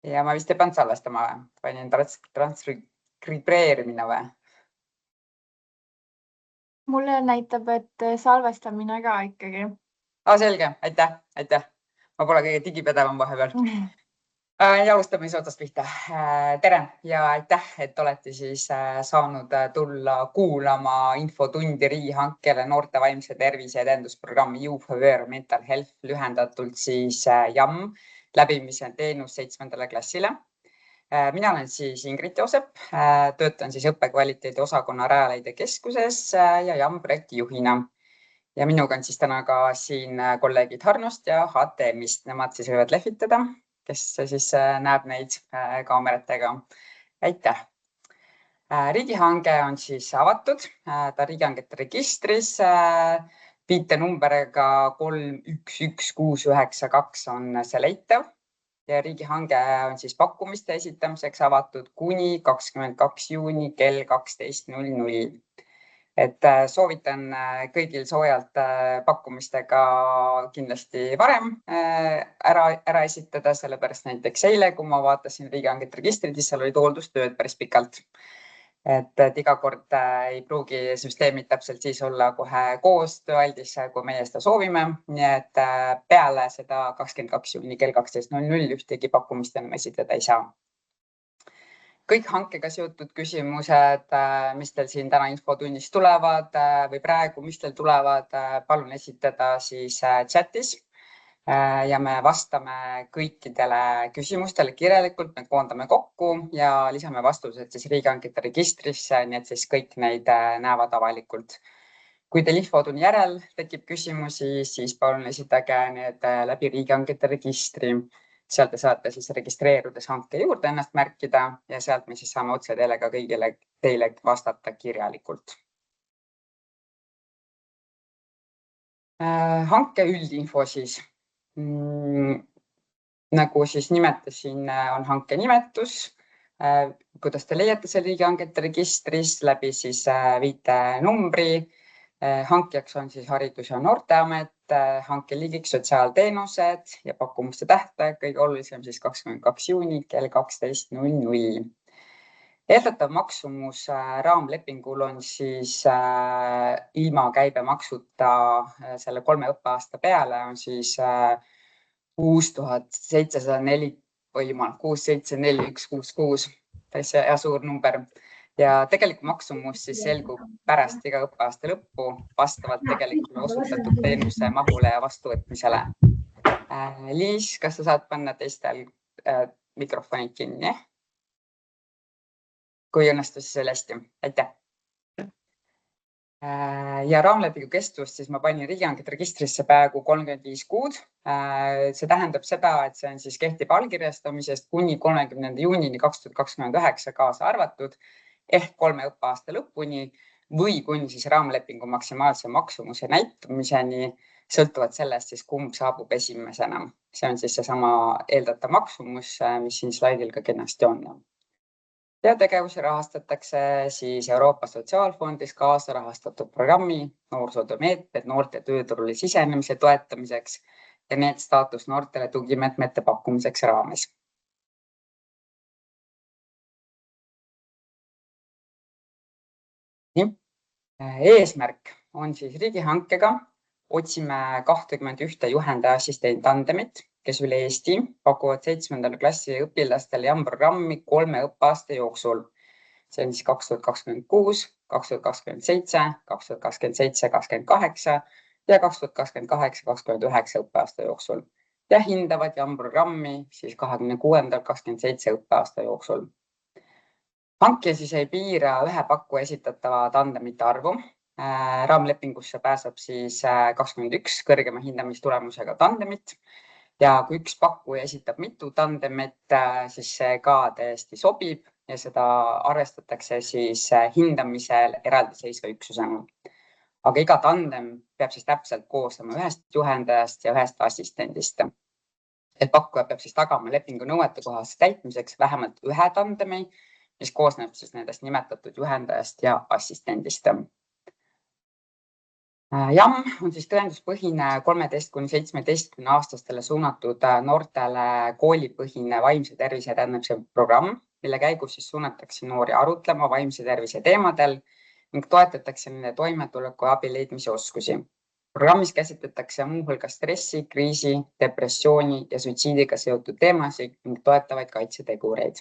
Ja ma vist ei pannud salvestama või? Panin transkribeerimine või? Mulle näitab, et salvestamine ka ikkagi. Selge, aitäh. Ma pole kõige digipädevam vahepeal. Ja alustame siis otsast pihta. Tere ja aitäh, et olete siis saanud tulla kuulama infotundi riigihankele noorte vaimse tervise edendusprogrammi Youth Aware Mental Health, lühendatult siis JAM, läbimise teenus 7. klassile. Mina olen siis Ingrid Joosep, töötan siis õppekvaliteedi osakonna Rajaleidja keskuses ja JAM projekti juhina. Ja minuga on siis täna ka siin kolleegid Harnost ja HTM-ist. Nemad siis võivad lehvitada, kes siis näeb neid kaameratega. Aitäh! Riigihange on siis avatud, ta riigihangete registris, viitenumbriga 311692 on see leitav ja riigihange on siis pakkumiste esitamiseks avatud kuni 22. juuni kell 12.00. Et soovitan kõigil soojalt pakkumistega kindlasti varem ära esitada, sellepärast näiteks eile, kui ma vaatasin riigihangete registrit, siis seal olid hooldustööd päris pikalt. Et iga kord ei pruugi süsteemid täpselt siis olla kohe koostööaldis, kui meie seda soovime. Nii et peale seda 22. juuni kell 12.00 ühtegi pakkumist enam esitada ei saa. Kõik hankega seotud küsimused, mis teil siin täna infotunnis tulevad või praegu, mis teil tulevad, palun esitada siis chatis ja me vastame kõikidele küsimustele kirjalikult, me koondame kokku ja lisame vastused siis riigihangete registrisse, nii et siis kõik neid näevad avalikult. Kui teil infotunni järel tekib küsimusi, siis palun esitage need läbi riigihangete registri. Sealt te saate siis registreerudes hanke juurde ennast märkida ja sealt me siis saame otse teile ka kõigile teile vastata kirjalikult. Hanke üldinfo siis. Nagu siis nimetasin, on hanke nimetus. Kuidas te leiate selle riigihangete registris läbi siis viitenumbri. Hankijaks on siis Haridus- ja Noorteamet, hanke liigiks sotsiaalteenused ja pakkumuste tähtaeg kõige olulisem siis 22. juuni kell 12.00. Eeldatav maksumus raamlepingul on siis ilma käibemaksuta selle 3 õppeaasta peale on siis 6704 või 674166, päris hea suur number. Ja tegelik maksumus siis selgub pärast iga õppeaasta lõppu vastavalt tegelikult osutatud teenuse mahule ja vastuvõtmisele. Liis, kas sa saad panna teistel mikrofonid kinni? Kui õnnestus, siis oli hästi. Aitäh! Ja raamlepingu kestvust siis ma panin riigihangete registrisse peaaegu 35 kuud. See tähendab seda, et see on siis kehtib allkirjastamisest kuni 30. juunini 2029 kaasa arvatud ehk 3 õppeaasta lõpuni või kuni siis raamlepingu maksimaalse maksumuse näitumiseni, sõltuvalt sellest siis kumb saabub esimesena. See on siis seesama eeldatav maksumus, mis siin slaidil ka kenasti on. Ja tegevusi rahastatakse siis Euroopa Sotsiaalfondis kaasrahastatud programmi noorsootöömeetmed noorte tööturule sisenemise toetamiseks ja need staatus noortele tugimeetmete pakkumiseks raames. Eesmärk on siis riigihankega otsime 21 juhendaja assistentandemit, kes üle Eesti pakuvad 7. klassi õpilastele JAM-programmi 3 õppeaasta jooksul. See on siis 2026, 2027, 2027-2028 ja 2028-2029 õppeaasta jooksul ja hindavad JAM-programmi siis 2026-2027 õppeaasta jooksul. Hankija siis ei piira ühe pakkuja esitatava tandemite arvu. Raamlepingusse pääseb siis 21 kõrgema hindamistulemusega tandemit ja kui üks pakkuja esitab mitu tandemit, siis see ka täiesti sobib ja seda arvestatakse siis hindamisel eraldiseisva üksusena. Aga iga tandem peab siis täpselt koosnema ühest juhendajast ja ühest assistendist. Et pakkuja peab siis tagama lepingu nõuete kohast täitmiseks vähemalt ühe tandemi, mis koosneb siis nendest nimetatud juhendajast ja assistendist. JAM on siis tõenduspõhine 13–17-aastastele suunatud noortele koolipõhine vaimse tervise edendamise programm, mille käigus siis suunatakse noori arutlema vaimse tervise teemadel ning toetatakse nende toimetuleku ja abi leidmise oskusi. Programmis käsitletakse muuhulgas stressi, kriisi, depressiooni ja suitsiidiga seotud teemasid ning toetavaid kaitsetegureid.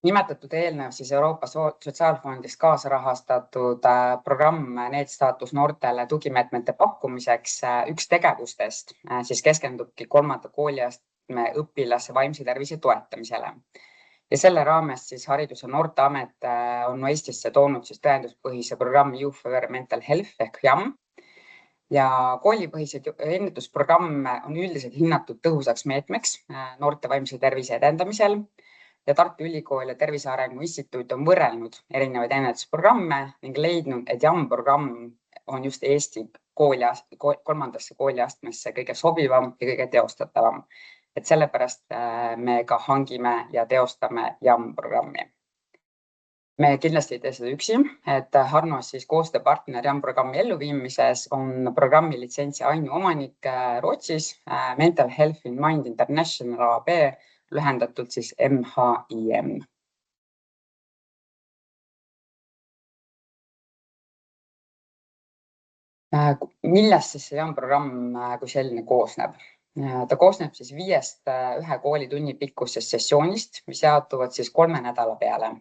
Nimetatud eelnõu siis Euroopa Sotsiaalfondist kaasrahastatud programm NEET-staatus noortele tugimeetmete pakkumiseks üks tegevustest siis keskendubki 3. kooliastme õpilase vaimse tervise toetamisele. Ja selle raames siis Haridus- ja Noorteamet on Eestisse toonud siis tõenduspõhise programmi Youth Aware Mental Health ehk JAM. Ja koolipõhised ennetusprogramme on üldiselt hinnatud tõhusaks meetmeks noorte vaimse tervise edendamisel. Ja Tartu Ülikool ja Tervise Arengu Instituut on võrrelnud erinevaid ennetusprogramme ning leidnud, et JAM-programm on just Eesti 3. kooliastmesse kõige sobivam ja kõige teostatavam. Et sellepärast me ka hangime ja teostame JAM-programmi. Me kindlasti ei tee seda üksi, et Harnos siis koostööpartner JAM-programmi elluviimises on programmi litsentsi ainuomanik Rootsis Mental Health in Mind International AB, lühendatult siis MHIM. Millest siis see JAM-programm kui selline koosneb? Ta koosneb siis 5 ühe koolitunni pikkusest sessioonist, mis jaotuvad siis 3 nädala peale.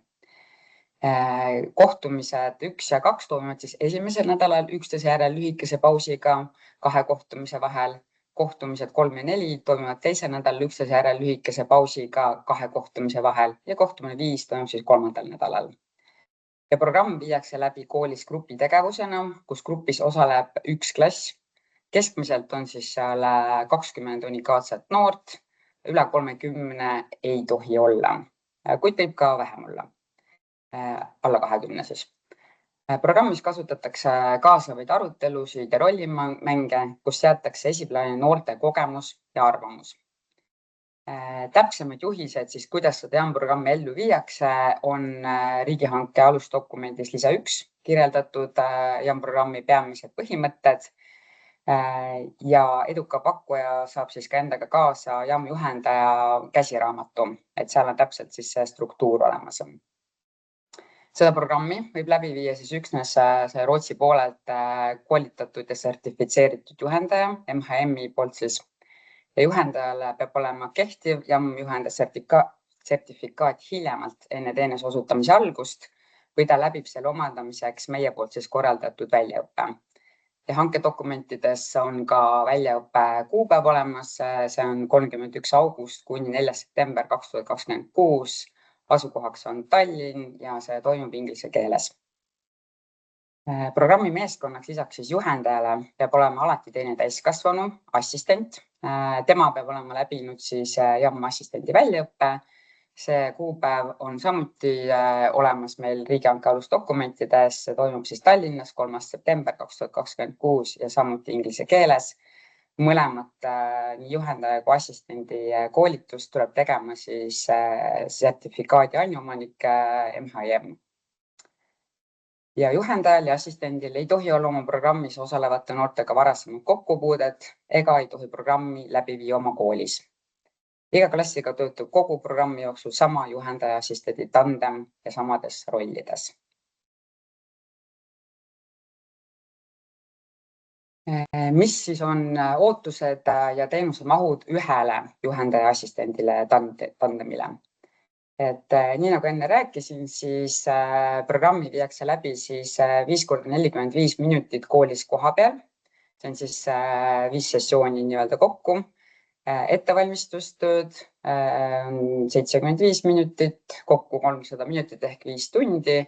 Kohtumised 1 ja 2 toimuvad siis esimesel nädalal üksteise järel lühikese pausiga 2 kohtumise vahel. Kohtumised 3 ja 4 toimuvad teisel nädalal üksteise järel lühikese pausiga 2 kohtumise vahel ja kohtumine 5 toimub siis 3. nädalal. Ja programm viiakse läbi koolis grupitegevusena, kus grupis osaleb 1 klass. Keskmiselt on siis seal 20 unikaalset noort, üle 30 ei tohi olla, kuid võib ka vähem olla, alla 20 siis. Programmis kasutatakse kaasavaid arutelusid ja rollimänge, kus seatakse esiplaanile noorte kogemus ja arvamus. Täpsemad juhised, siis kuidas seda JAM-programmi ellu viiakse, on riigihanke alusdokumendis lisa 1 kirjeldatud JAM-programmi peamised põhimõtted ja eduka pakkuja saab siis ka endaga kaasa JAM-juhendaja käsiraamatu, et seal on täpselt siis see struktuur olemas. Seda programmi võib läbi viia siis üksnes Rootsi poolelt koolitatud ja sertifitseeritud juhendaja MHM-i poolt siis. Ja juhendajale peab olema kehtiv JAM-juhendaja sertifikaat hiljemalt enne teenuse osutamise algust või ta läbib selle omandamiseks meie poolt siis korraldatud väljaõppe. Ja hankedokumentides on ka väljaõppe kuupäev olemas, see on 31. august kuni 4. september 2026. Asukohaks on Tallinn ja see toimub inglise keeles. Programmi meeskonnaks lisaks siis juhendajale peab olema alati teine täiskasvanu, assistent. Tema peab olema läbinud siis JAM-assistendi väljaõppe. See kuupäev on samuti olemas meil riigihanke alusdokumentides. See toimub siis Tallinnas 3. september 2026 ja samuti inglise keeles. Mõlemat nii juhendaja kui assistendi koolitust tuleb tegema siis sertifikaadi ainuomanik MHM. Ja juhendajal ja assistendil ei tohi olla oma programmis osalevate noortega varasemalt kokkupuudet ega ei tohi programmi läbi viia oma koolis. Iga klassiga töötab kogu programmi jooksul sama juhendaja assistendi tandem ja samades rollides. Mis siis on ootused ja teenuse mahud ühele juhendaja assistendile tandemile? Et nii nagu enne rääkisin, siis programmi viiakse läbi siis 5 × 45 minutit koolis koha peal. See on siis 5 sessiooni nii-öelda kokku. Ettevalmistustööd 75 minutit, kokku 300 minutit ehk 5 tundi,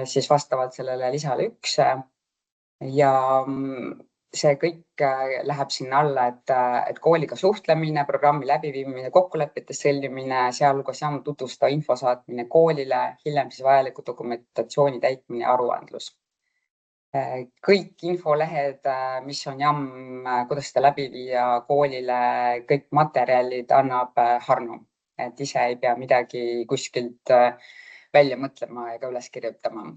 siis vastavalt sellele lisale 1. Ja see kõik läheb sinna alla, et kooliga suhtlemine, programmi läbiviimine, kokkulepete sõlmimine, sealhulgas JAM tutvustava info saatmine koolile, hiljem siis vajaliku dokumentatsiooni täitmine ja aruandlus. Kõik infolehed, mis on JAM, kuidas seda läbi viia koolile, kõik materjalid annab Harno, et ise ei pea midagi kuskilt välja mõtlema ega üles kirjutama.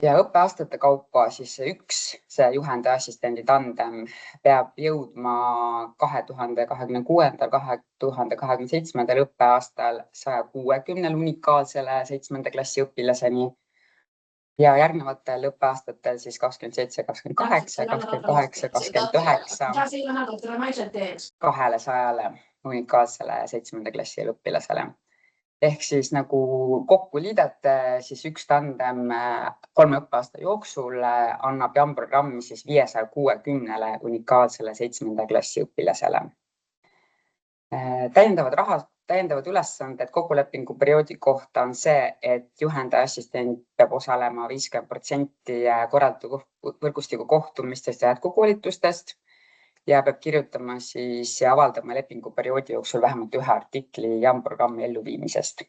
Ja õppeaastate kaupa siis see juhendaja assistendi tandem peab jõudma 2026-2027 õppeaastal 160 unikaalsele 7. klassi õpilaseni ja järgnevatel õppeaastatel siis 27, 28, 28, 29 200 unikaalsele 7. klassi õpilasele. Ehk siis nagu kokku liidete, siis üks tandem 3 õppeaasta jooksul annab JAM-programmi siis 560 unikaalsele 7. klassi õpilasele. Täiendavad ülesanded kokkulepingu perioodi kohta on see, et juhendaja assistent peab osalema 50% korraldatud võrgustiku kohtumistest ja jätkukoolitustest ja peab kirjutama siis ja avaldama lepingu perioodi jooksul vähemalt 1 artikli JAM-programmi elluviimisest.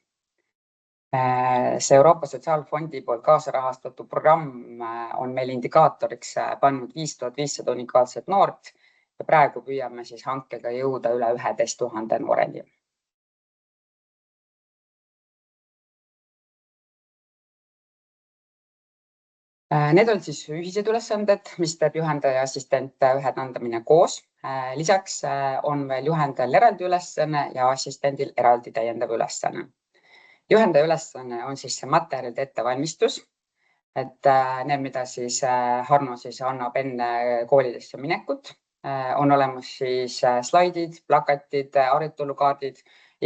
See Euroopa Sotsiaalfondi poolt kaasarahastatud programm on meil indikaatoriks pannud 5500 unikaalset noort ja praegu püüame siis hankega jõuda üle 11 000 nooreni. Need on siis ühised ülesanded, mis teeb juhendaja assistent ühe tandemine koos. Lisaks on veel juhendajal eraldi ülesanne ja assistendil eraldi täiendav ülesanne. Juhendaja ülesanne on siis see materjalide ettevalmistus, et need, mida siis Harno siis annab enne koolidesse minekut. On olemas siis slaidid, plakatid, arutulukaardid,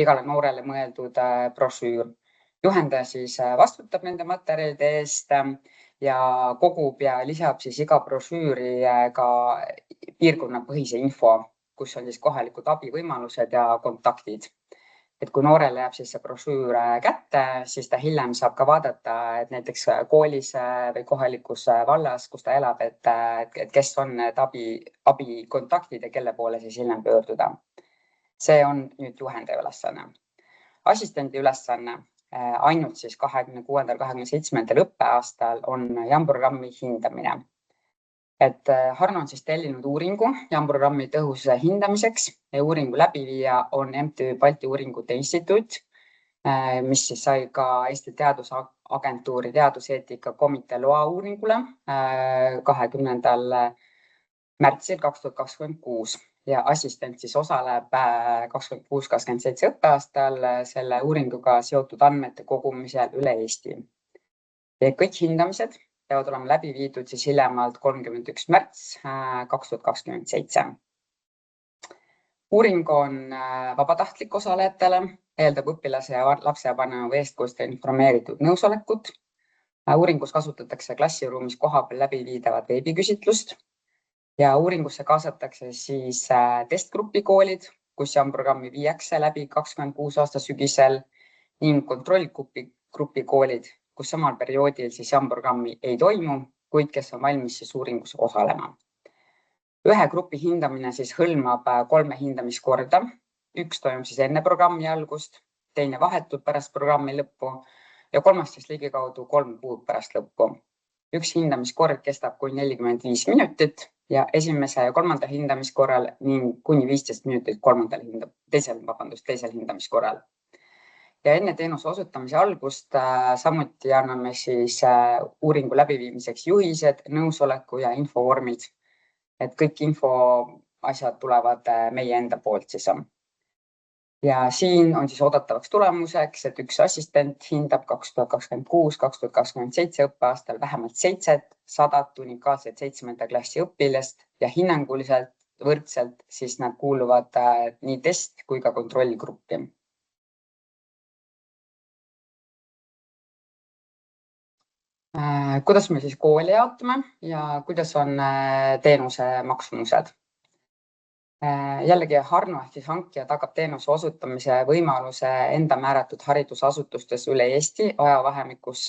igale noorele mõeldud brošüür. Juhendaja siis vastutab nende materjalide eest ja kogub ja lisab siis iga brošüüri ka piirkonnapõhise info, kus on siis kohalikud abivõimalused ja kontaktid. Et kui noorele jääb siis see brošüür kätte, siis ta hiljem saab ka vaadata, et näiteks koolis või kohalikus vallas, kus ta elab, et kes on need abikontaktid ja kelle poole siis hiljem pöörduda. See on nüüd juhendaja ülesanne. Assistendi ülesanne ainult siis 26-27 õppeaastal on JAM-programmi hindamine. Et Harno on siis tellinud uuringu JAM-programmi tõhususe hindamiseks ja uuringu läbiviija on MTÜ Balti Uuringute Instituut, mis siis sai ka Eesti Teadusagentuuri teaduseetika komitee loa uuringule 20. märtsil 2026 ja assistent siis osaleb 26-27 õppeaastal selle uuringuga seotud andmete kogumisel üle Eesti. Ja kõik hindamised peavad olema läbi viidud siis hiljemalt 31. märts 2027. Uuring on vabatahtlik osalejatele, eeldab õpilase ja lapsevanema või eestkooliste informeeritud nõusolekut. Uuringus kasutatakse klassiruumis kohapeal läbi viidavat veebiküsitlust ja uuringusse kaasatakse siis testgrupi koolid, kus JAM-programmi viiakse läbi 26 aasta sügisel ning kontrollgrupi koolid, kus samal perioodil siis JAM-programmi ei toimu, kuid kes on valmis siis uuringus osalema. Ühe grupi hindamine siis hõlmab 3 hindamiskorda. Üks toimub siis enne programmi algust, teine vahetult pärast programmi lõppu ja kolmas siis ligikaudu 3 kuud pärast lõppu. Üks hindamiskord kestab kuni 45 minutit ja esimese ja kolmanda hindamiskorral ning kuni 15 minutit teisel hindamiskorral. Ja enne teenuse osutamise algust samuti anname siis uuringu läbiviimiseks juhised, nõusoleku ja infovormid. Et kõik infoasjad tulevad meie enda poolt siis. Ja siin on siis oodatavaks tulemuseks, et üks assistent hindab 2026-2027 õppeaastal vähemalt 700 unikaalset 7. klassi õpilast ja hinnanguliselt võrdselt siis nad kuuluvad nii test- kui ka kontrollgruppi. Kuidas me siis kooli jaotame ja kuidas on teenuse maksumused? Jällegi Harno ehk siis hankija tagab teenuse osutamise võimaluse enda määratud haridusasutustes üle Eesti ajavahemikus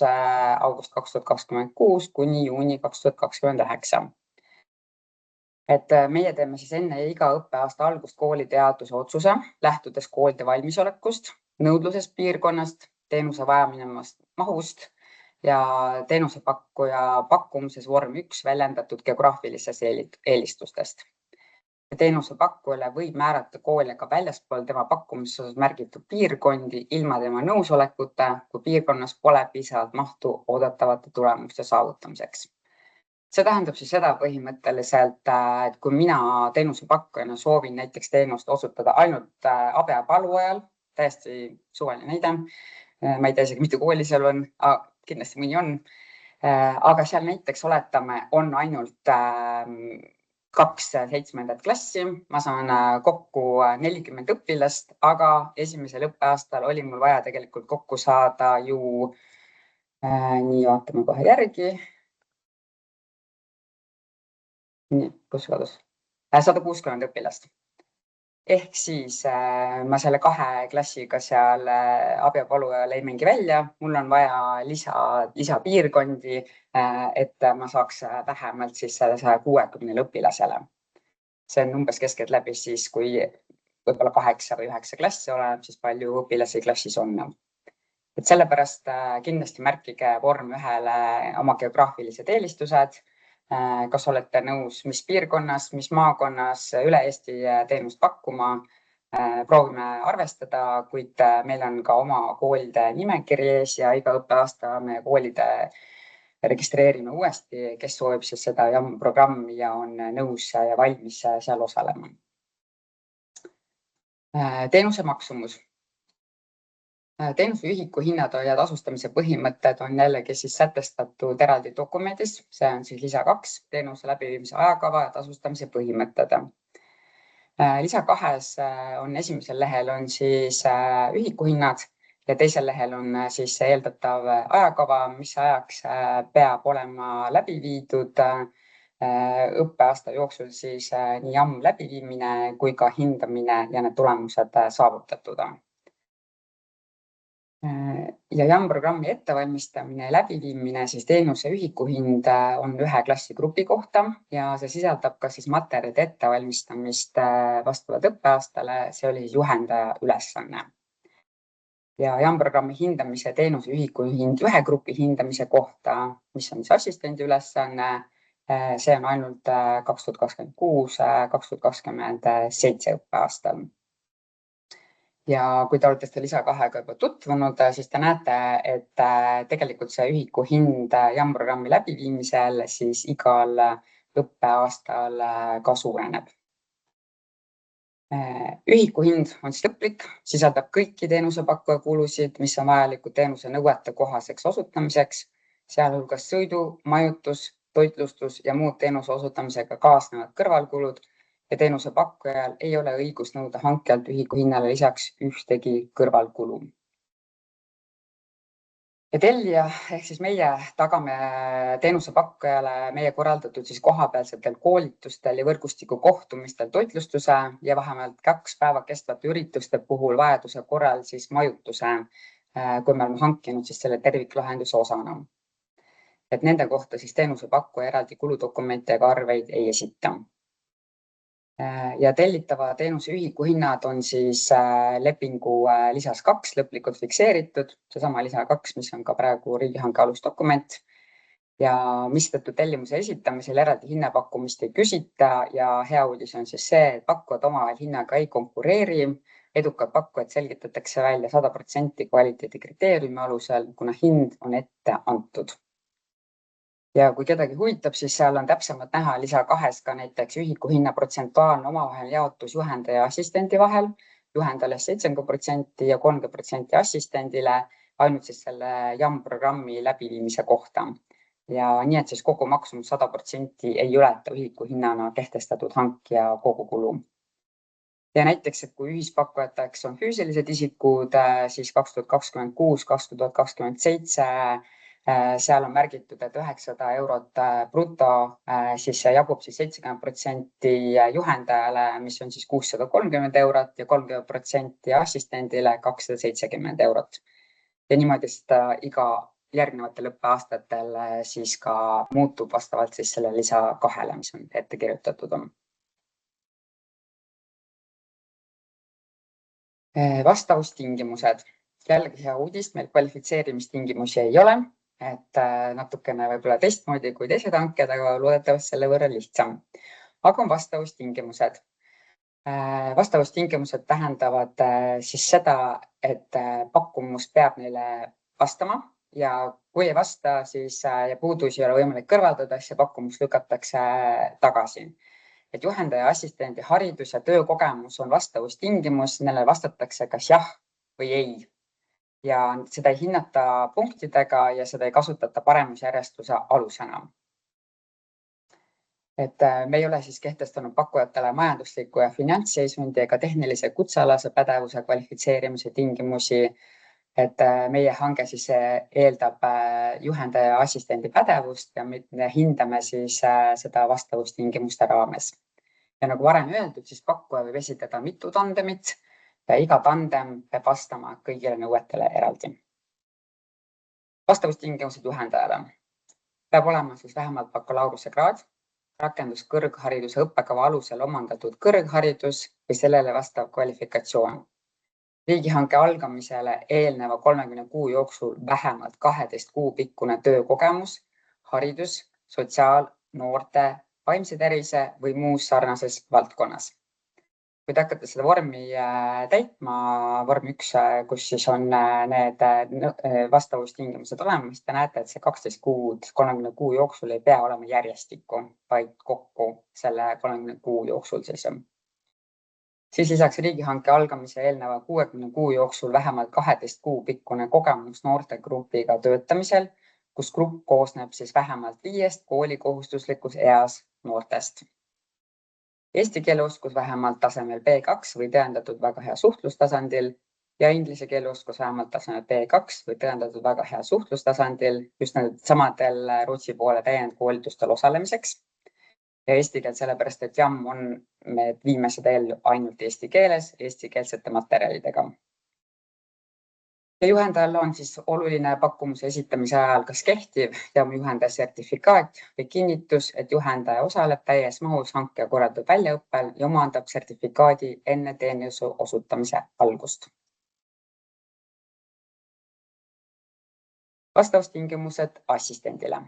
august 2026 kuni juuni 2029. Et meie teeme siis enne iga õppeaasta algust kooliteaduse otsuse, lähtudes koolide valmisolekust, nõudlusest piirkonnast, teenuse vajaminevast mahust ja teenusepakkuja pakkumuses vorm 1 väljendatud geograafilistest eelistustest. Teenusepakkujale võib määrata kooli ka väljaspool tema pakkumises märgitud piirkondi ilma tema nõusolekuta, kui piirkonnas pole piisavalt mahtu oodatavate tulemuste saavutamiseks. See tähendab siis seda põhimõtteliselt, et kui mina teenusepakkujana soovin näiteks teenust osutada ainult abi ja palu ajal, täiesti suvaline näide, ma ei tea isegi mitu kooli seal on, kindlasti mõni on, aga seal näiteks oletame, on ainult 2 7. klassi, ma saan kokku 40 õpilast, aga esimesel õppeaastal oli mul vaja tegelikult kokku saada ju, nii vaatame kohe järgi. Nii, kus kadus? 160 õpilast. Ehk siis ma selle 2 klassiga seal abi ja palu ajal ei mingi välja. Mul on vaja lisapiirkondi, et ma saaks vähemalt siis 160 õpilasele. See on umbes keskeltläbi siis, kui võib-olla 8 või 9 klassi oleneb, siis palju õpilasi klassis on. Et sellepärast kindlasti märkige vorm1-le oma geograafilised eelistused. Kas olete nõus, mis piirkonnas, mis maakonnas üle Eesti teenust pakkuma, proovime arvestada, kuid meil on ka oma koolide nimekiri ees ja iga õppeaasta me koolide registreerime uuesti, kes soovib siis seda programmi ja on nõus ja valmis seal osalema. Teenuse maksumus. Teenuse ühiku hinnad ja tasustamise põhimõtted on jällegi siis sätestatud eraldi dokumendis. See on siis lisa 2, teenuse läbiviimise ajakava ja tasustamise põhimõtted. Lisa 2 on esimesel lehel on siis ühiku hinnad ja teisel lehel on siis eeldatav ajakava, mis ajaks peab olema läbi viidud õppeaasta jooksul siis nii JAM läbiviimine kui ka hindamine ja need tulemused saavutatud. Ja JAM-programmi ettevalmistamine ja läbiviimine, siis teenuse ühiku hind on 1 klassigrupi kohta ja see sisaldab ka siis materjalide ettevalmistamist vastavalt õppeaastale. See oli juhendaja ülesanne. Ja JAM-programmi hindamise teenuse ühiku hind 1 grupi hindamise kohta, mis on siis assistendi ülesanne. See on ainult 2026-2027 õppeaastal. Ja kui te olete seda lisa 2-ga juba tutvunud, siis te näete, et tegelikult see ühiku hind JAM-programmi läbiviimisel siis igal õppeaastal ka suureneb. Ühiku hind on siis lõplik, sisaldab kõiki teenusepakkuja kulusid, mis on vajalikud teenuse nõuete kohaseks osutamiseks, sealhulgas sõidu, majutus, toitlustus ja muud teenuse osutamisega kaasnevad kõrvalkulud. Ja teenuse pakkujal ei ole õigus nõuda hankijalt ühiku hinnale lisaks ühtegi kõrvalkulu. Ja tellija ehk siis meie tagame teenuse pakkujale meie korraldatud siis kohapealsetel koolitustel ja võrgustiku kohtumistel toitlustuse ja vähemalt 2 päeva kestvate ürituste puhul vajaduse korral siis majutuse, kui me oleme hankinud siis selle terviklahenduse osana. Et nende kohta siis teenuse pakkuja eraldi kuludokumente ega arveid ei esita. Ja tellitava teenuse ühiku hinnad on siis lepingu lisas 2 lõplikult fikseeritud, seesama lisa 2, mis on ka praegu riigihanke alusdokument ja mistõttu tellimuse esitamisel eraldi hinnapakkumist ei küsita ja hea uudis on siis see, et pakkujad omavahel hinnaga ei konkureeri, edukad pakkujad selgitatakse välja 100% kvaliteedi kriteeriumi alusel, kuna hind on ette antud. Ja kui kedagi huvitab, siis seal on täpsemalt näha lisa 2 ka näiteks ühiku hinna protsentuaalne omavahel jaotus juhendaja ja assistendi vahel, juhendajale 70% ja 30% assistendile ainult siis selle JAM-programmi läbiviimise kohta. Ja nii, et siis kogu maksumus 100% ei ületa ühiku hinnana kehtestatud hankija kogukulu. Ja näiteks, et kui ühispakkujateks on füüsilised isikud, siis 2026-2027 seal on märgitud, et 900 eurot bruto, siis see jagub siis 70% juhendajale, mis on siis 630 eurot ja 30% assistendile 270 eurot. Ja niimoodi seda iga järgnevatel õppeaastatel siis ka muutub vastavalt siis selle lisa 2-le, mis on ette kirjutatud on. Vastavustingimused. Jällegi hea uudis, meil kvalifitseerimistingimusi ei ole. Et natukene võib-olla teistmoodi kui teised hanked, aga loodetavasti selle võrra lihtsam. Aga on vastavustingimused. Vastavustingimused tähendavad siis seda, et pakkumus peab neile vastama ja kui ei vasta, siis ja puudusi ei ole võimalik kõrvaldada, siis see pakkumus lükatakse tagasi. Et juhendaja assistendi haridus ja töökogemus on vastavustingimus, neile vastatakse kas jah või ei. Ja seda ei hinnata punktidega ja seda ei kasutata paremusjärjestuse alusena. Et me ei ole siis kehtestanud pakkujatele majandusliku ja finantsseisundi ega tehnilise kutsealase pädevuse kvalifitseerimise tingimusi. Et meie hange siis eeldab juhendaja assistendi pädevust ja me hindame siis seda vastavustingimuste raames. Ja nagu varem öeldud, siis pakkuja võib esitada mitu tandemit ja iga tandem peab vastama kõigile nõuetele eraldi. Vastavustingimused juhendajale. Peab olema siis vähemalt bakalaureusekraad, rakenduskõrghariduse õppekava alusel omandatud kõrgharidus või sellele vastav kvalifikatsioon. Riigihanke algamisele eelneva 30 kuu jooksul vähemalt 12 kuu pikkune töökogemus, haridus, sotsiaal-, noorte, vaimse tervise või muus sarnases valdkonnas. Kui te hakkate seda vormi täitma, vorm 1, kus siis on need vastavustingimused olemas, te näete, et see 12 kuud 30 kuu jooksul ei pea olema järjestikku, vaid kokku selle 30 kuu jooksul siis. Siis lisaks riigihanke algamise eelneva 60 kuu jooksul vähemalt 12 kuu pikkune kogemus noortegrupiga töötamisel, kus grupp koosneb siis vähemalt 5 koolikohustuslikus eas noortest. Eesti keele oskus vähemalt tasemel B2 või tõendatud väga hea suhtlustasandil ja inglise keele oskus vähemalt tasemel B2 või tõendatud väga hea suhtlustasandil just need samadel Rootsi poole täiendkoolitustel osalemiseks. Ja eesti keel sellepärast, et JAM on, me viime seda ellu ainult eesti keeles, eestikeelsete materjalidega. Ja juhendajal on siis oluline pakkumuse esitamise ajal kas kehtiv ja juhendaja sertifikaat või kinnitus, et juhendaja osaleb täies mahus hanke korraldatud väljaõppel ja omandab sertifikaadi enne teenuse osutamise algust. Vastavustingimused assistendile.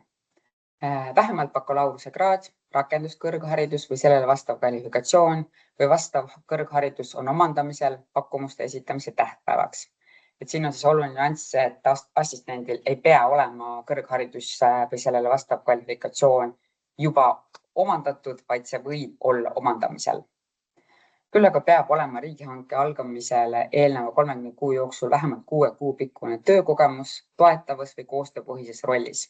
Vähemalt bakalaureuse-kraad, rakenduskõrgharidus või sellele vastav kvalifikatsioon või vastav kõrgharidus on omandamisel pakkumuste esitamise tähtpäevaks. Et siin on siis oluline nüanss, et assistendil ei pea olema kõrgharidus või sellele vastav kvalifikatsioon juba omandatud, vaid see võib olla omandamisel. Küll aga peab olema riigihanke algamisele eelneva 30 kuu jooksul vähemalt 6 kuu pikkune töökogemus toetavas või koostööpõhises rollis.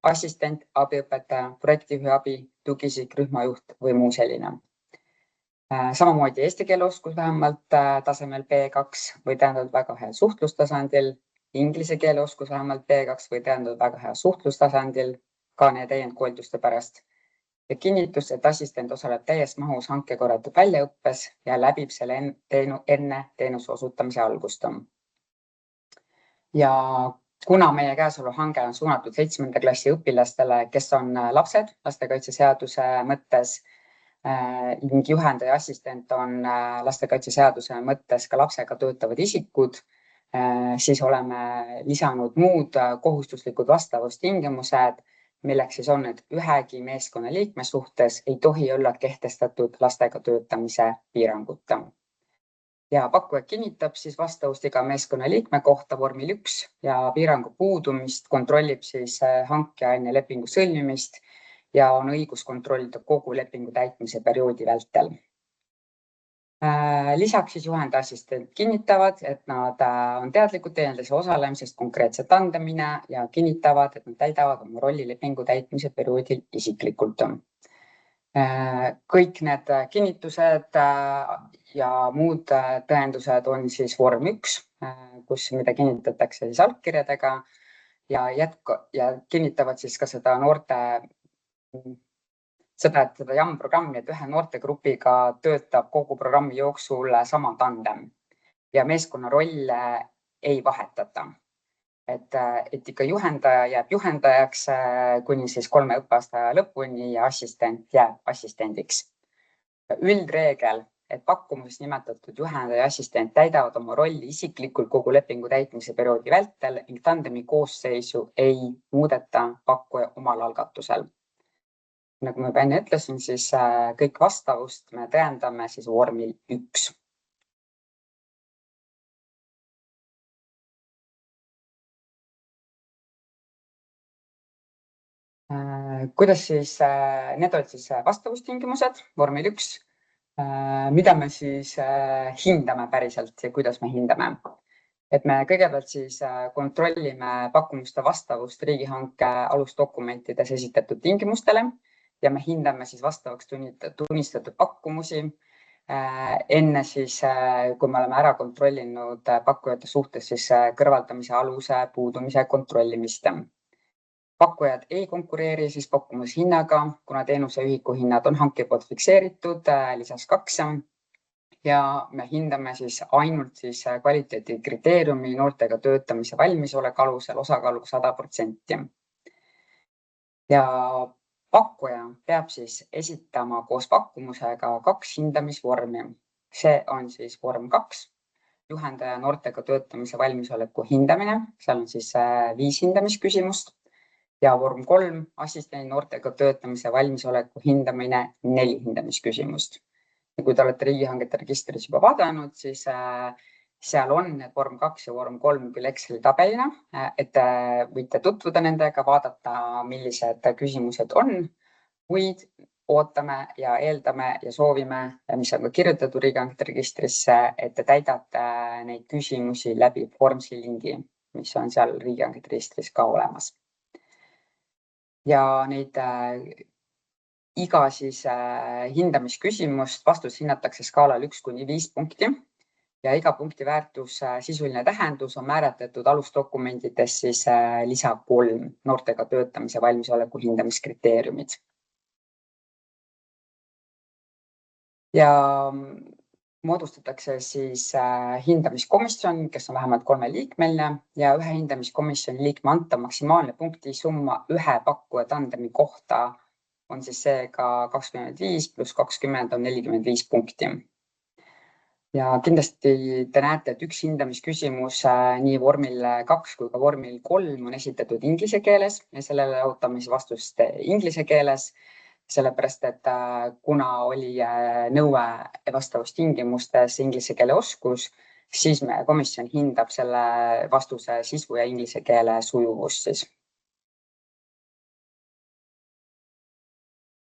Assistent, abiõpetaja, projektijuhi abi, tugisik, rühmajuht või muu selline. Samamoodi eesti keele oskus vähemalt tasemel B2 või tähendatud väga hea suhtlustasandil, inglise keele oskus vähemalt B2 või tähendatud väga hea suhtlustasandil, ka need täiendkoolituste pärast. Ja kinnitus, et assistent osaleb täies mahus hanke korraldatud väljaõppes ja läbib selle enne teenuse osutamise algust. Ja kuna meie käesolev hange on suunatud 7. klassi õpilastele, kes on lapsed lastekaitseseaduse mõttes, ning juhendaja assistent on lastekaitseseaduse mõttes ka lapsega töötavad isikud, siis oleme lisanud muud kohustuslikud vastavustingimused, milleks siis on, et ühegi meeskonna liikme suhtes ei tohi olla kehtestatud lastega töötamise piirangut. Ja pakkuja kinnitab siis vastavust iga meeskonna liikme kohta vormil 1 ja piirangu puudumist kontrollib siis hankija enne lepingu sõlmimist ja on õigus kontrollida kogu lepingu täitmise perioodi vältel. Lisaks siis juhendaja assistent kinnitavad, et nad on teadlikud teeninduse osalemisest konkreetse tandemina ja kinnitavad, et nad täidavad oma rolli lepingu täitmise perioodil isiklikult. Kõik need kinnitused ja muud tõendused on siis vorm 1, mida kinnitatakse siis allkirjadega ja kinnitavad siis ka seda et seda JAM-programmi, et ühe noortegrupiga töötab kogu programmi jooksul sama tandem ja meeskonna rolle ei vahetata. Et ikka juhendaja jääb juhendajaks kuni siis 3 õppeaasta lõpuni ja assistent jääb assistendiks. Üldreegel, et pakkumuses nimetatud juhendaja ja assistent täidavad oma rolli isiklikult kogu lepingu täitmise perioodi vältel ning tandemi koosseisu ei muudeta pakkuja omal algatusel. Nagu ma juba enne ütlesin, siis kõik vastavust me tõendame siis vormil 1. Kuidas siis, need olid siis vastavustingimused vormil 1, mida me siis hindame päriselt ja kuidas me hindame. Et me kõigepealt siis kontrollime pakkumuste vastavust riigihanke alusdokumentides esitatud tingimustele ja me hindame siis vastavaks tunnistatud pakkumusi enne siis, kui me oleme ära kontrollinud pakkujate suhtes siis kõrvaldamise aluse puudumise kontrollimist. Pakkujad ei konkureeri siis pakkumushinnaga, kuna teenuse ühikuhinnad on hanke poolt fikseeritud lisas 2 ja me hindame siis ainult siis kvaliteedikriteeriumi noortega töötamise valmisoleku alusel osakaaluga 100%. Ja pakkuja peab siis esitama koos pakkumusega 2 hindamisvormi. See on siis vorm 2, juhendaja noortega töötamise valmisoleku hindamine, seal on siis 5 hindamisküsimust ja vorm 3, assistendi noortega töötamise valmisoleku hindamine, 4 hindamisküsimust. Ja kui te olete riigihangete registris juba vaadanud, siis seal on need vorm 2 ja vorm 3 küll Exceli tabelina, et võite tutvuda nendega, vaadata, millised küsimused on, kuid ootame ja eeldame ja soovime, mis on ka kirjutatud riigihangete registrisse, et te täidate neid küsimusi läbi Formsi lingi, mis on seal riigihangete registris ka olemas. Ja neid iga siis hindamisküsimust vastus hinnatakse skaalal 1–5 punkti ja iga punkti väärtus sisuline tähendus on määratletud alusdokumentides siis lisa 3 noortega töötamise valmisoleku hindamiskriteeriumid. Ja moodustatakse siis hindamiskomisjon, kes on vähemalt 3-liikmeline ja ühe hindamiskomisjoni liikme antav maksimaalne punkti summa ühe pakkuja tandemi kohta on siis seega 25 + 20 on 45 punkti. Ja kindlasti te näete, et üks hindamisküsimus nii vormil 2 kui ka vormil 3 on esitatud inglise keeles ja sellele ootame siis vastust inglise keeles, sellepärast et kuna oli nõue vastavustingimustes inglise keele oskus, siis meie komisjon hindab selle vastuse sisu ja inglise keele sujuvust siis.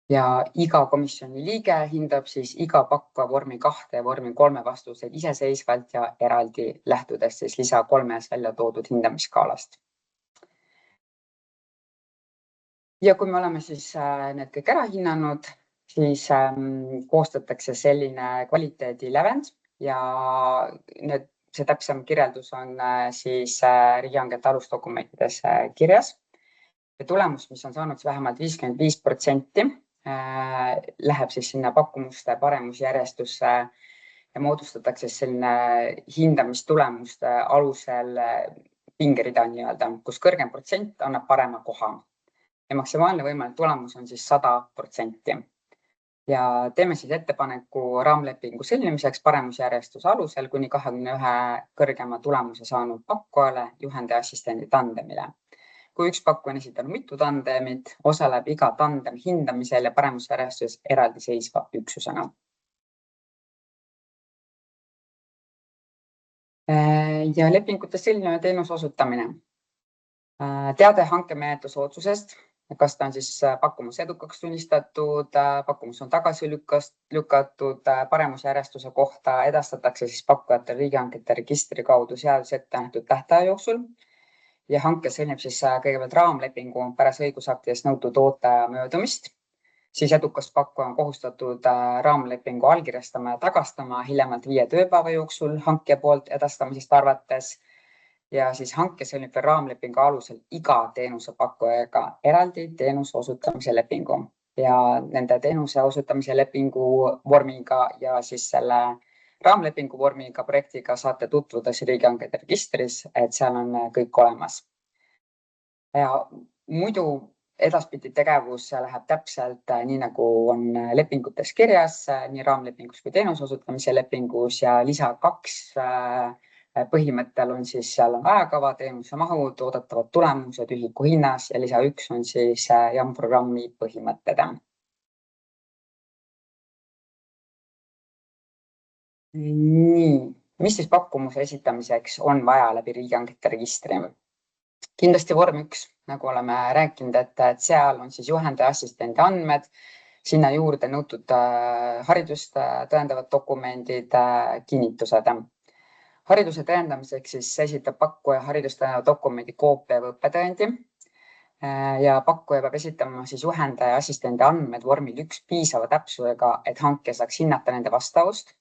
Ja iga komisjoni liige hindab siis iga pakkuja vormi 2 ja vormi 3 vastuseid iseseisvalt ja eraldi lähtudes siis lisa 3 välja toodud hindamisskaalast. Ja kui me oleme siis need kõik ära hinnanud, siis koostatakse selline kvaliteedilävend ja see täpsem kirjeldus on siis riigihangete alusdokumentides kirjas. Ja tulemus, mis on saanud vähemalt 55%, läheb siis sinna pakkumuste paremusjärjestusse ja moodustatakse selline hindamistulemuste alusel pingerida nii-öelda, kus kõrgem protsent annab parema koha. Ja maksimaalne võimalik tulemus on siis 100%. Ja teeme siis ettepaneku raamlepingu sõlmimiseks paremusjärjestuse alusel kuni 21 kõrgema tulemuse saanud pakkujale juhendaja assistendi tandemile. Kui üks pakkuja on esitanud mitu tandemit, osaleb iga tandem hindamisel ja paremusjärjestus eraldiseisva üksusena. Ja lepingute sõlmimine, teenuse osutamine. Teade hankemenetluse otsusest, kas ta on siis pakkumus edukaks tunnistatud, pakkumus on tagasi lükatud, paremusjärjestuse kohta edastatakse siis pakkujate riigihangete registri kaudu seaduse ette nähtud tähtaja jooksul. Ja hanke sõlmib siis kõigepealt raamlepingu pärast õigusaktides nõutud ootaja möödumist, siis edukas pakkuja on kohustatud raamlepingu allkirjastama ja tagastama hiljemalt 5 tööpäeva jooksul hankija poolt edastamisest arvates ja siis hanke sõlmib raamlepingu alusel iga teenusepakkujaga eraldi teenuse osutamise lepingu ja nende teenuse osutamise lepingu vormiga ja siis selle raamlepingu vormiga projektiga saate tutvuda riigihangete registris, et seal on kõik olemas. Ja muidu edaspidi tegevus läheb täpselt nii, nagu on lepingutes kirjas, nii raamlepingus kui teenuse osutamise lepingus ja lisa 2 põhimõttel on siis seal on ajakava, teenuse mahud, oodatavad tulemused, ühiku hinnas ja lisa 1 on siis jam-programmi põhimõtted. Nii, mis siis pakkumuse esitamiseks on vaja läbi riigihangete registri? Kindlasti vorm 1, nagu oleme rääkinud, et seal on siis juhendaja assistendi andmed, sinna juurde nõutud haridust tõendavad dokumendid, kinnitused. Hariduse tõendamiseks siis esitab pakkuja haridust tõendava dokumendi koopia või õppetõendi ja pakkuja peab esitama siis juhendaja assistendi andmed vormil 1 piisava täpsusega, et hankija saaks hinnata nende vastavust.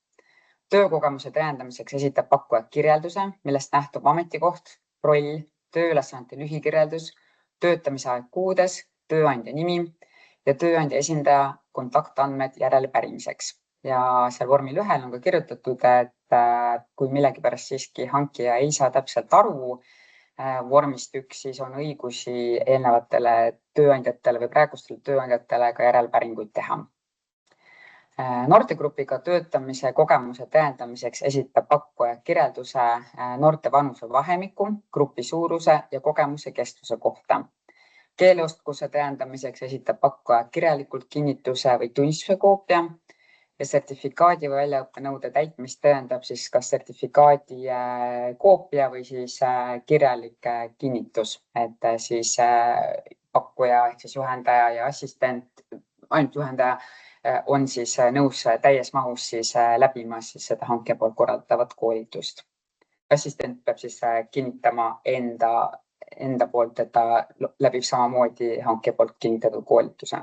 Töökogemuse tõendamiseks esitab pakkuja kirjelduse, millest nähtub ametikoht, roll, tööülesannete lühikirjeldus, töötamise aeg kuudes, tööandja nimi ja tööandja esindaja kontaktandmed järelepärimiseks. Ja seal vormil 1 on ka kirjutatud, et kui millegipärast siiski hankija ei saa täpselt aru vormist 1, siis on õigusi eelnevatele tööandjatele või praegustele tööandjatele ka järelpäringuid teha. Noortegrupiga töötamise kogemuse tõendamiseks esitab pakkuja kirjelduse noorte vanuse vahemiku, grupi suuruse ja kogemuse kestvuse kohta. Keeleoskuse tõendamiseks esitab pakkuja kirjalikult kinnituse või tunnistuse koopia ja sertifikaadi või väljaõppenõude täitmist tõendab siis kas sertifikaadi koopia või siis kirjalik kinnitus, et siis pakkuja ehk siis juhendaja ja assistent, ainult juhendaja on siis nõus täies mahus siis läbima siis seda hanke poolt korraldatavat koolitust. Assistent peab siis kinnitama enda poolt, et ta läbib samamoodi hanke poolt kinnitatud koolituse.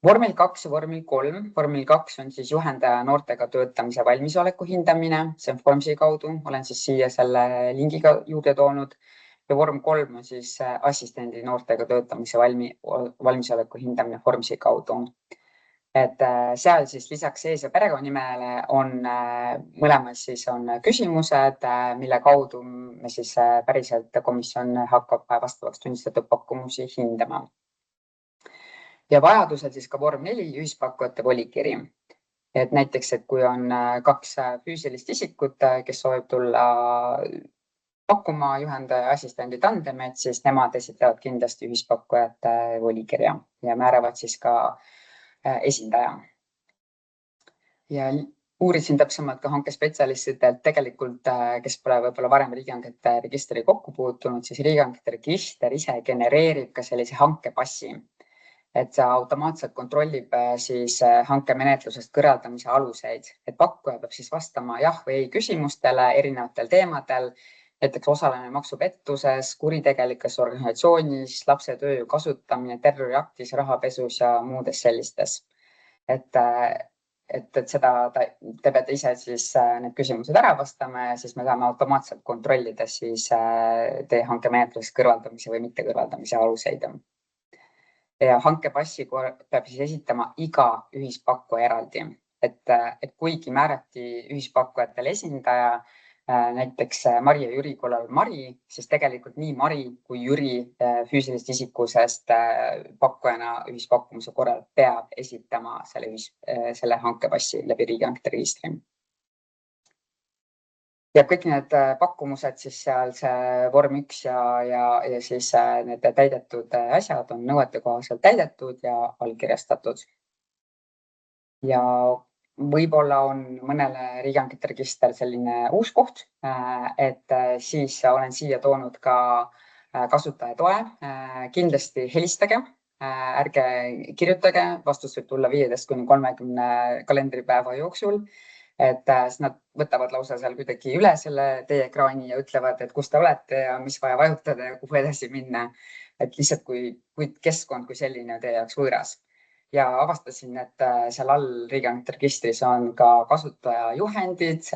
Vormil 2 ja vormil 3. Vormil 2 on siis juhendaja noortega töötamise valmisoleku hindamine, see on Formsi kaudu, olen siis siia selle lingiga juurde toonud. Ja vorm 3 on siis assistendi noortega töötamise valmisoleku hindamine Formsi kaudu. Et seal siis lisaks ees- ja perekonnanimele on mõlemas siis on küsimused, mille kaudu me siis päriselt komisjon hakkab vastavaks tunnistatud pakkumusi hindama. Ja vajadusel siis ka vorm 4, ühispakkujate volikiri. Et näiteks, et kui on 2 füüsilist isikut, kes soovib tulla pakkuma juhendaja assistendi tandemet, siis nemad esitavad kindlasti ühispakkujate volikirja ja määravad siis ka esindaja. Ja uurisin täpsemalt ka hankespetsialistidelt tegelikult, kes pole võib-olla varem riigihangete registri kokku puutunud, siis riigihangete register ise genereerib ka sellise hankepassi. Et see automaatselt kontrollib siis hankemenetlusest kõrvaldamise aluseid, et pakkuja peab siis vastama jah või ei küsimustele erinevatel teemadel, näiteks osalemine maksupettuses, kuritegelikes organisatsioonis, lapse tööjõu kasutamine, terroriaktis, rahapesus ja muudes sellistes. Et seda te peate ise siis need küsimused ära vastama ja siis me saame automaatselt kontrollida siis teie hankemenetlusest kõrvaldamise või mitte kõrvaldamise aluseid. Ja hankepassi peab siis esitama iga ühispakkuja eraldi, et kuigi määrati ühispakkujatele esindaja, näiteks Mari ja Jüri korral Mari, siis tegelikult nii Mari kui Jüri füüsilisest isikusest pakkujana ühispakkumise korral peab esitama selle hankepassi läbi riigihangete registri. Ja kõik need pakkumused siis seal see vorm 1 ja siis need täidetud asjad on nõuetekohaselt täidetud ja allkirjastatud. Ja võib-olla on mõnele riigihangete register selline uus koht, et siis olen siia toonud ka kasutaja toe. Kindlasti helistage, ärge kirjutage, vastus võib tulla 15–30 kalendripäeva jooksul. Et nad võtavad lausa seal kuidagi üle selle teie ekraani ja ütlevad, et kus te olete ja mis vaja vajutada ja kuhu edasi minna. Et lihtsalt kui keskkond kui selline on teie jaoks võõras. Ja avastasin, et seal all riigihangete registris on ka kasutaja juhendid.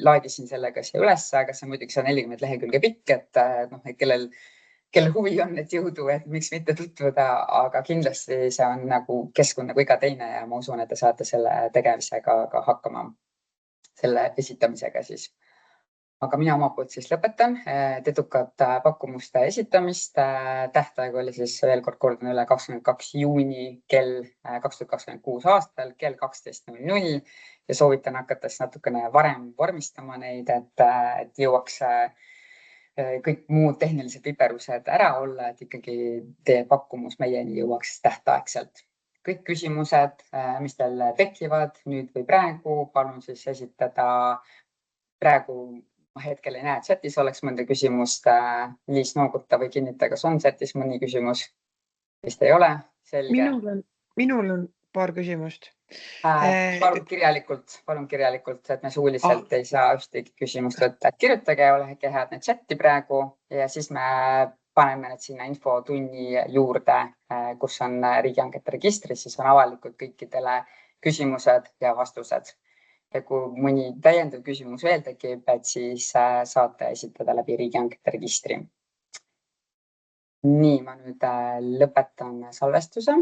Laadisin sellega siia üles, aga see muidugi 140 lehekülge pikk, et kellel huvi on, et jõudu, et miks mitte tutvuda, aga kindlasti see on nagu keskkond nagu iga teine ja ma usun, et te saate selle tegemisega ka hakkama. Selle esitamisega siis. Aga mina oma poolt siis lõpetan. Edukat pakkumuste esitamist. Tähtaeg oli siis veel kord kordan üle 22 juuni kell 2026 aastal kell 12:00 ja soovitan hakata siis natukene varem vormistama neid, et jõuaks kõik muud tehnilised viperused ära olla, et ikkagi teie pakkumus meieni jõuaks tähtaegselt. kõik küsimused, mis teil tekivad nüüd või praegu, palun siis esitada. Praegu ma hetkel ei näe, et chatis oleks mõnda küsimust. Liis nooguta või kinnita, kas on chatis mõni küsimus. Vist ei ole, selge. Minul on paar küsimust. Palun kirjalikult, et me suuliselt ei saa ühtegi küsimust võtta. Kirjutage, olge head need chati praegu ja siis me paneme need sinna infotunni juurde, kus on riigihangete registris, siis on avalikud kõikidele küsimused ja vastused. Ja kui mõni täiendav küsimus veel tekib, et siis saate esitada läbi riigihangete registri. Nii, ma nüüd lõpetan salvestuse.